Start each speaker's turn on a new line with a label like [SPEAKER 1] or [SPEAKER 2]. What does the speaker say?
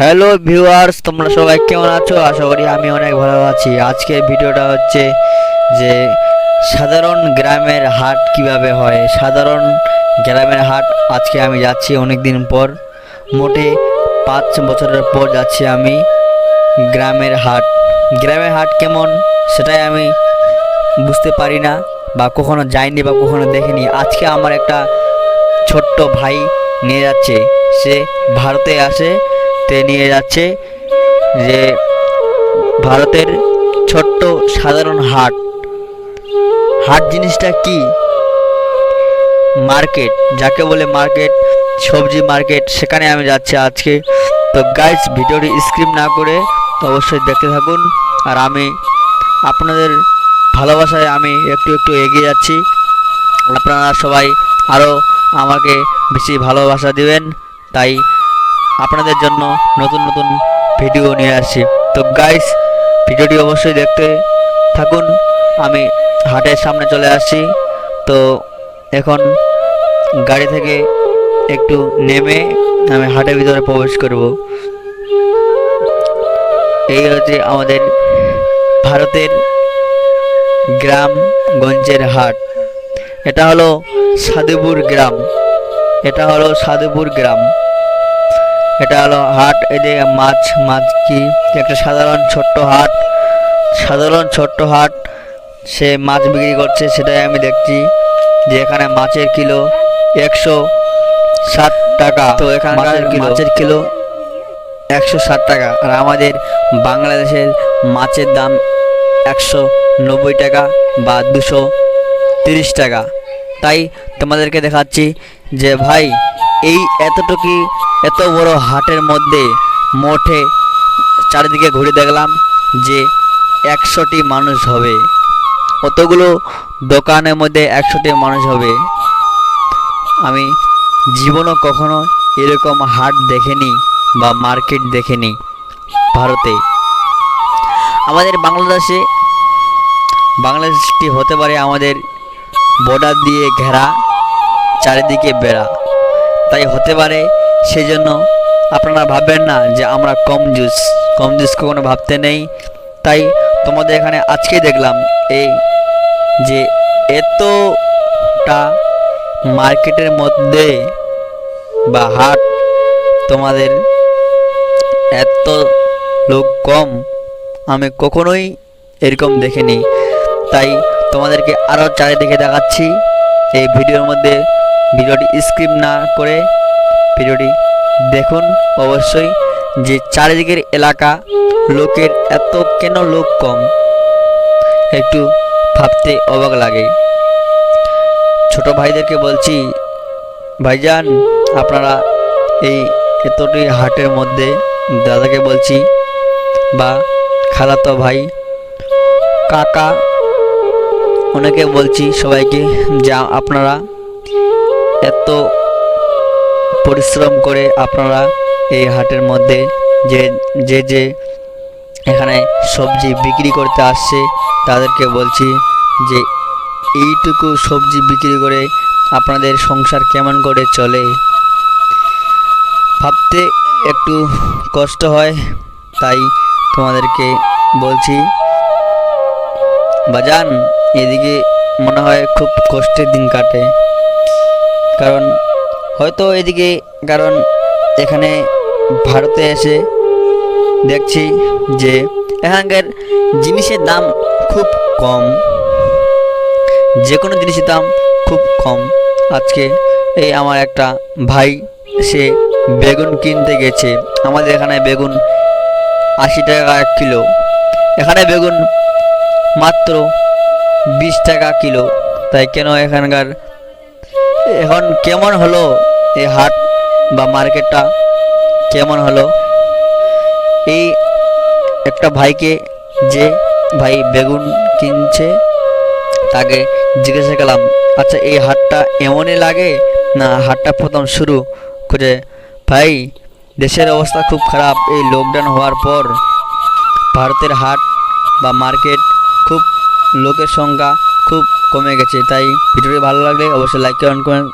[SPEAKER 1] Hello viewers, তোমরা সবাই কেমন আছো? আশা করি আমি অনেক ভালো আছি। আজকের ভিডিওটা হচ্ছে যে সাধারণ গ্রামের হাট কিভাবে হয়। সাধারণ গ্রামের হাট আজকে আমি যাচ্ছি অনেক দিন পর, মোটে 5 বছরের পর যাচ্ছি আমি গ্রামের হাট। গ্রামের হাট কেমন সেটাই আমি বুঝতে পারি না, বা কখনো যাইনি বা কখনো দেখিনি। আজকে আমার একটা ছোট্ট ভাই নিয়ে যাচ্ছে, সে ভারতে আসে, তে নিয়ে যাচ্ছে যে ভারতের ছোট্ট সাধারণ হাট। হাট জিনিসটা কি? মার্কেট, যাকে বলে মার্কেট, সবজি মার্কেট, সেখানে আমি যাচ্ছি আজকে। তো গাইস, ভিডিওটি স্কিপ না করে অবশ্যই দেখতে থাকুন। আর আমি আপনাদের ভালোবাসায় আমি একটু একটু এগিয়ে যাচ্ছি। আপনারা সবাই আরও আমাকে বেশি ভালোবাসা দিবেন, তাই আপনাদের জন্য নতুন নতুন ভিডিও নিয়ে আসছি। তো গাইস, ভিডিওটি অবশ্যই দেখতে থাকুন। আমি হাটের সামনে চলে আসছি। তো এখন গাড়ি থেকে একটু নেমে আমি হাটের ভিতরে প্রবেশ করব। এই হচ্ছে আমাদের ভারতের গ্রামগঞ্জের হাট। এটা হলো সাধুপুর গ্রাম, এটা হলো সাধুপুর গ্রাম, এটা হলো হাট। এদিকে মাছ কি একটা সাধারণ ছোট্ট হাট, সাধারণ ছোট্ট হাট। সে মাছ বিক্রি করছে, সেটাই আমি দেখছি যে এখানে মাছের কিলো 160 টাকা। তো এখানে মাছের কিলো 160 টাকা, আর আমাদের বাংলাদেশের মাছের দাম 190 টাকা বা 230 টাকা। তাই তোমাদেরকে দেখাচ্ছি যে ভাই, এই এত বড় হাটের মধ্যে মোটে চারিদিকে ঘুরে দেখলাম যে 100টি মানুষ হবে। অতগুলো দোকানের মধ্যে 100টি মানুষ হবে। আমি জীবনও কখনো এরকম হাট দেখিনি বা মার্কেট দেখিনি ভারতে। আমাদের বাংলাদেশটি হতে পারে আমাদের বর্ডার দিয়ে ঘেরা, চারিদিকে বেড়া, তাই হতে পারে। সেজন্য আপনারা ভাববেন না যে আমরা কম জুস কখনো ভাবতে নেই। তাই তোমাদের এখানে আজকে দেখলাম এই যে এতটা মার্কেটের মধ্যে বা হাট, তোমাদের এত লোক কম আমি কখনোই এরকম দেখিনি। তাই তোমাদেরকে আরও চারিদিকে দেখাচ্ছি এই ভিডিওর মধ্যে। ভিডিওটি স্কিপ না করে ভিডিওটি দেখুন অবশ্যই, যে চারিদিকের এলাকা লোকের এত কেন লোক কম, একটু ভাবতে অবাক লাগে। ছোট ভাইদেরকে বলছি, ভাইজান আপনারা এই এতটি হাটের মধ্যে, দাদাকে বলছি বা খালাতো ভাই, কাকা, অনেকে বলছি সবাইকে, যা আপনারা এত পরিশ্রম করে আপনারা এই হাটের মধ্যে যে এখানে সবজি বিক্রি করতে আসছে, তাদেরকে বলছি যে এইটুকু সবজি বিক্রি করে আপনাদের সংসার কেমন করে চলে, ভাবতে একটু কষ্ট হয়। তাই তোমাদেরকে বলছি, বাজান এদিকে মনে হয় খুব কষ্টের দিন কাটে। কারণ হয়তো এদিকে, কারণ এখানে ভারতে এসে দেখছি যে এখানকার জিনিসের দাম খুব কম, যে কোনো জিনিসের দাম খুব কম। আজকে এই আমার একটা ভাই, সে বেগুন কিনতে গেছে। আমাদের এখানে বেগুন 80 টাকা কিলো, এখানে বেগুন মাত্র 20 টাকা কিলো। তাই কেন এখানকার এখন কেমন হলো এই হাট বা মার্কেটটা, কেমন হলো? এই একটা ভাইকে, যে ভাই বেগুন কিনছে, তাকে জিজ্ঞাসা করলাম, আচ্ছা এই হাটটা এমনই লাগে না হাটটা প্রথম শুরু করে? ভাই, দেশের অবস্থা খুব খারাপ। এই লকডাউন হওয়ার পর ভারতের হাট বা মার্কেট খুব, লোকের সংখ্যা খুব কমে গেছে। তাই ভিডিওটি ভালো লাগলে অবশ্যই লাইক কমেন্ট করেন।